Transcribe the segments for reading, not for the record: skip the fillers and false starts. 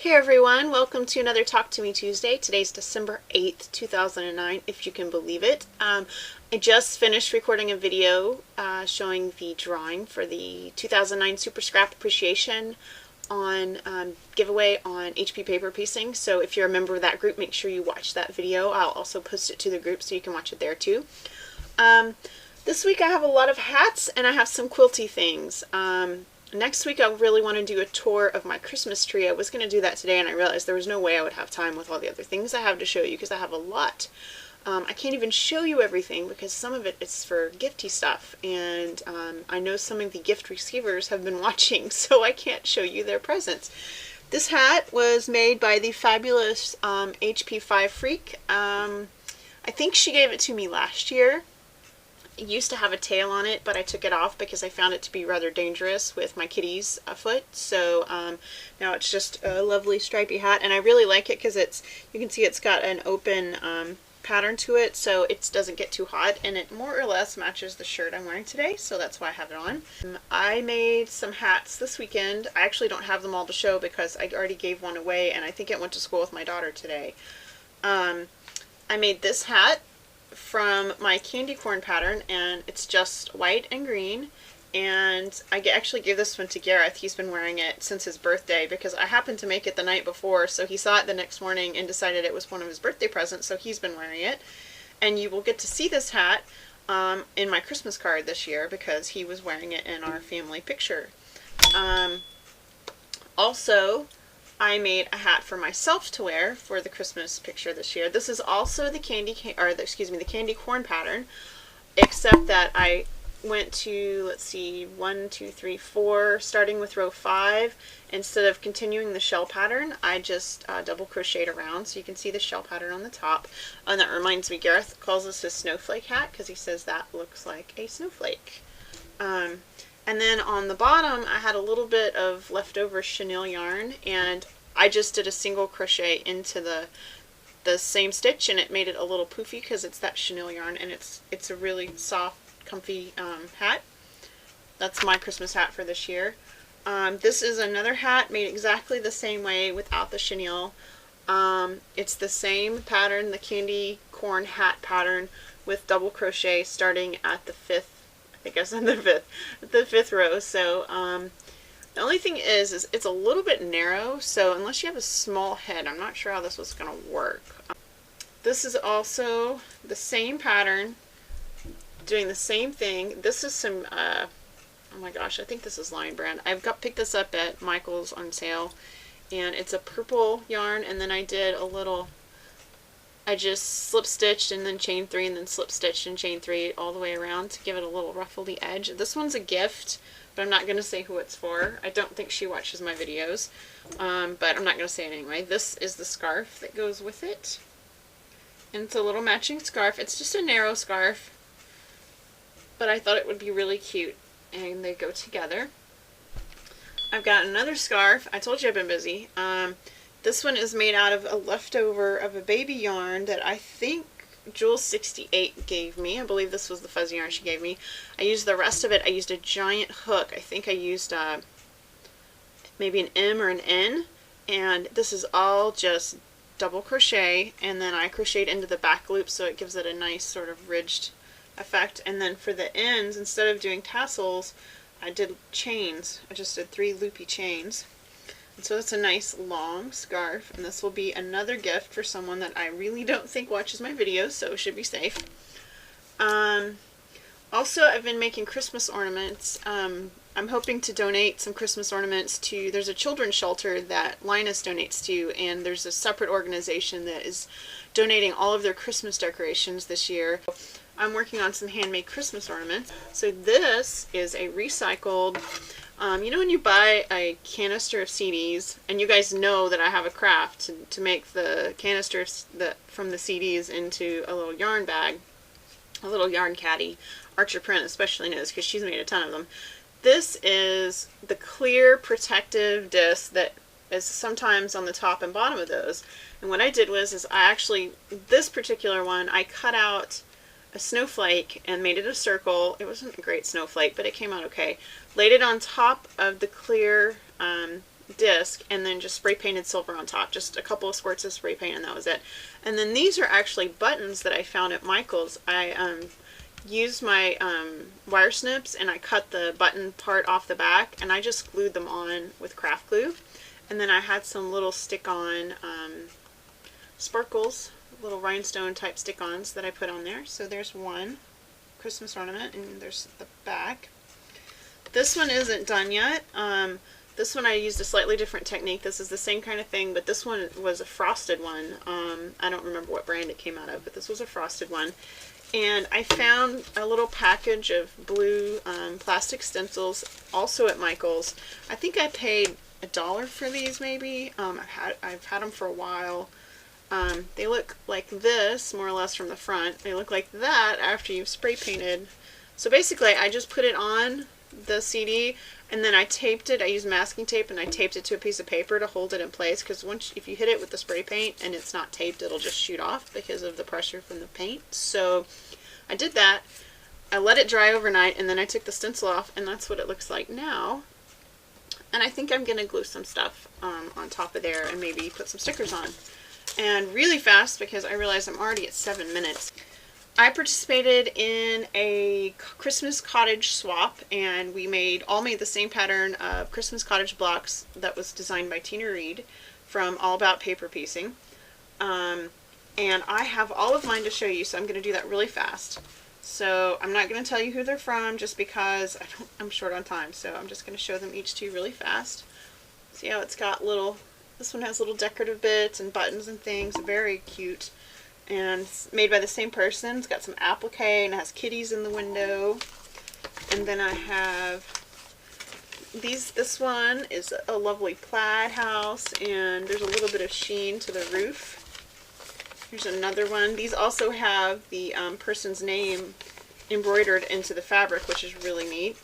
Hey everyone, welcome to another Talk to Me Tuesday. Today's December 8th, 2009, if you can believe it. I just finished recording a video showing the drawing for the 2009 Super Scrap Appreciation on giveaway on HP paper piecing. So if you're a member of that group, make sure you watch that video. I'll also post it to the group so you can watch it there too. This week I have a lot of hats and I have some quilty things. Next week I really want to do a tour of my Christmas tree. I was going to do that today and I realized there was no way I would have time with all the other things I have to show you because I have a lot. I can't even show you everything because some of it is for gifty stuff, and I know some of the gift receivers have been watching, so I can't show you their presents. This hat was made by the fabulous HP5 Freak. I think she gave it to me last year. It used to have a tail on it, but I took it off because I found it to be rather dangerous with my kitties afoot. So now it's just a lovely stripy hat, and I really like it because you can see it's got an open pattern to it, so it doesn't get too hot, and it more or less matches the shirt I'm wearing today, so that's why I have it on. I made some hats this weekend. I actually don't have them all to show because I already gave one away, and I think it went to school with my daughter today. I made this hat from my candy corn pattern, and it's just white and green, and I actually gave this one to Gareth. He's been wearing it since his birthday because I happened to make it the night before, so he saw it the next morning and decided it was one of his birthday presents, so he's been wearing it. And you will get to see this hat in my Christmas card this year because he was wearing it in our family picture. Also, I made a hat for myself to wear for the Christmas picture this year. This is also the candy corn pattern, except that I went to, let's see, 1, 2, 3, 4, starting with row 5. Instead of continuing the shell pattern, I just double crocheted around, so you can see the shell pattern on the top. And that reminds me, Gareth calls this his snowflake hat because he says that looks like a snowflake. And then on the bottom, I had a little bit of leftover chenille yarn, and I just did a single crochet into the same stitch, and it made it a little poofy because it's that chenille yarn, and it's a really soft, comfy hat. That's my Christmas hat for this year. This is another hat made exactly the same way without the chenille. It's the same pattern, the candy corn hat pattern, with double crochet starting at the 5th. I guess on the fifth row. So the only thing is it's a little bit narrow, so unless you have a small head, I'm not sure how this was going to work. This is also the same pattern, doing the same thing. This is some, oh my gosh, I think this is Lion Brand. Picked this up at Michael's on sale, and it's a purple yarn, and then I just slip stitched and then chain 3 and then slip stitched and chain 3 all the way around to give it a little ruffly edge. This one's a gift, but I'm not going to say who it's for. I don't think she watches my videos, but I'm not going to say it anyway. This is the scarf that goes with it, and it's a little matching scarf. It's just a narrow scarf, but I thought it would be really cute, and they go together. I've got another scarf. I told you I've been busy. This one is made out of a leftover of a baby yarn that I think Jules68 gave me. I believe this was the fuzzy yarn she gave me. I used the rest of it. I used a giant hook. I think I used maybe an M or an N. And this is all just double crochet. And then I crocheted into the back loop so it gives it a nice sort of ridged effect. And then for the ends, instead of doing tassels, I did chains. I just did 3 loopy chains. And so it's a nice long scarf, and this will be another gift for someone that I really don't think watches my videos, so it should be safe. Also, I've been making Christmas ornaments. I'm hoping to donate some Christmas ornaments to, there's a children's shelter that Linus donates to, and there's a separate organization that is donating all of their Christmas decorations this year. I'm working on some handmade Christmas ornaments. So this is a recycled, you know when you buy a canister of CDs, and you guys know that I have a craft to make the canisters from the CDs into a little yarn bag, a little yarn caddy. Archer Print especially knows because she's made a ton of them. This is the clear protective disc that is sometimes on the top and bottom of those. And what I did was this particular one, I cut out a snowflake and made it a circle. It wasn't a great snowflake, but it came out okay. Laid it on top of the clear disc and then just spray painted silver on top. Just a couple of squirts of spray paint and that was it. And then these are actually buttons that I found at Michael's. I used my wire snips and I cut the button part off the back and I just glued them on with craft glue. And then I had some little stick-on sparkles, little rhinestone type stick-ons that I put on there. So there's one Christmas ornament, and there's the back. This one isn't done yet. This one I used a slightly different technique. This is the same kind of thing, but this one was a frosted one. I don't remember what brand it came out of, but this was a frosted one. And I found a little package of blue plastic stencils also at Michael's. I think I paid $1 for these maybe. I've had them for a while. They look like this, more or less from the front. They look like that after you've spray painted. So basically I just put it on the CD and then I taped it. I used masking tape and I taped it to a piece of paper to hold it in place, because if you hit it with the spray paint and it's not taped, it'll just shoot off because of the pressure from the paint. So I did that. I let it dry overnight and then I took the stencil off, and that's what it looks like now. And I think I'm going to glue some stuff on top of there and maybe put some stickers on. And really fast, because I realize I'm already at 7 minutes. I participated in a Christmas cottage swap, and we all made the same pattern of Christmas cottage blocks that was designed by Tina Reed from All About Paper Piecing. And I have all of mine to show you, so I'm going to do that really fast. So I'm not going to tell you who they're from just because I'm short on time, so I'm just going to show them each to you really fast. See how it's got this one has little decorative bits and buttons and things, very cute. And it's made by the same person. It's got some applique and it has kitties in the window. And then I have this one is a lovely plaid house, and there's a little bit of sheen to the roof. Here's another one. These also have the person's name embroidered into the fabric, which is really neat.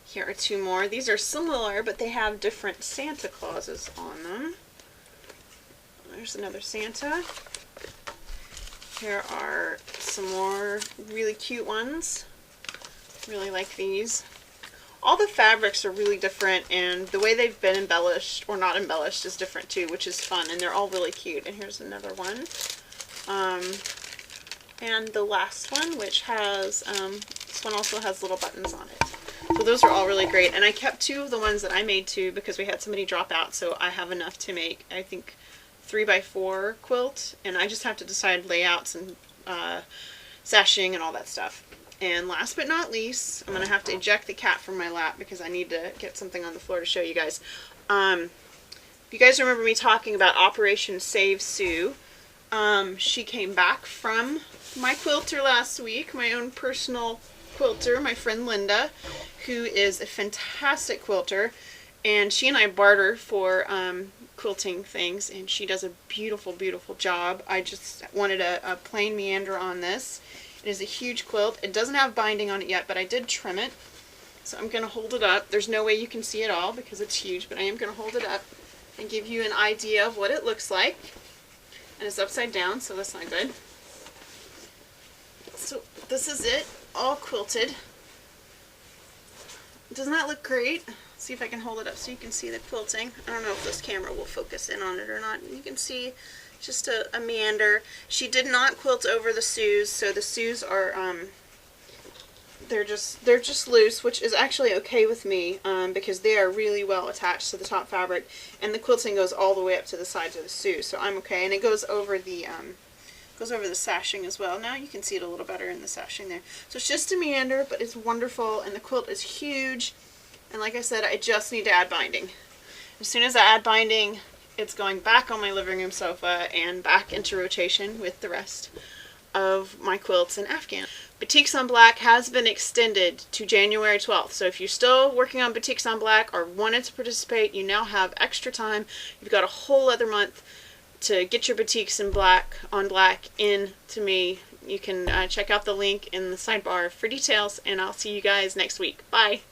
Here are two more. These are similar, but they have different Santa Clauses on them. There's another Santa. Here are some more really cute ones. Really like these. All the fabrics are really different, and the way they've been embellished, or not embellished, is different too, which is fun, and they're all really cute. And here's another one. And the last one, which has, this one also has little buttons on it. So those are all really great, and I kept two of the ones that I made too because we had somebody drop out, so I have enough to make, I think, 3x4 quilt, and I just have to decide layouts and sashing and all that stuff. And last but not least, I'm going to have to eject the cat from my lap because I need to get something on the floor to show you guys. If you guys remember me talking about Operation Save Sue, she came back from my quilter last week, my own personal quilter, my friend Linda, who is a fantastic quilter, and she and I barter for quilting things, and she does a beautiful, beautiful job. I just wanted a plain meander on this. It is a huge quilt. It doesn't have binding on it yet, but I did trim it, so I'm going to hold it up. There's no way you can see it all because it's huge, but I am going to hold it up and give you an idea of what it looks like. And it's upside down, so that's not good. So this is it, all quilted. Doesn't that look great? See if I can hold it up so you can see the quilting. I don't know if this camera will focus in on it or not. You can see just a meander. She did not quilt over the sews, so the sews are they're just loose, which is actually okay with me because they are really well attached to the top fabric, and the quilting goes all the way up to the sides of the sews, so I'm okay. And it goes over the sashing as well. Now you can see it a little better in the sashing there. So it's just a meander, but it's wonderful, and the quilt is huge. And like I said, I just need to add binding. As soon as I add binding, it's going back on my living room sofa and back into rotation with the rest of my quilts and Afghan. Batiks On Black has been extended to January 12th. So if you're still working on Batiks On Black or wanted to participate, you now have extra time. You've got a whole other month to get your Batiks on Black in to me. You can check out the link in the sidebar for details, and I'll see you guys next week. Bye!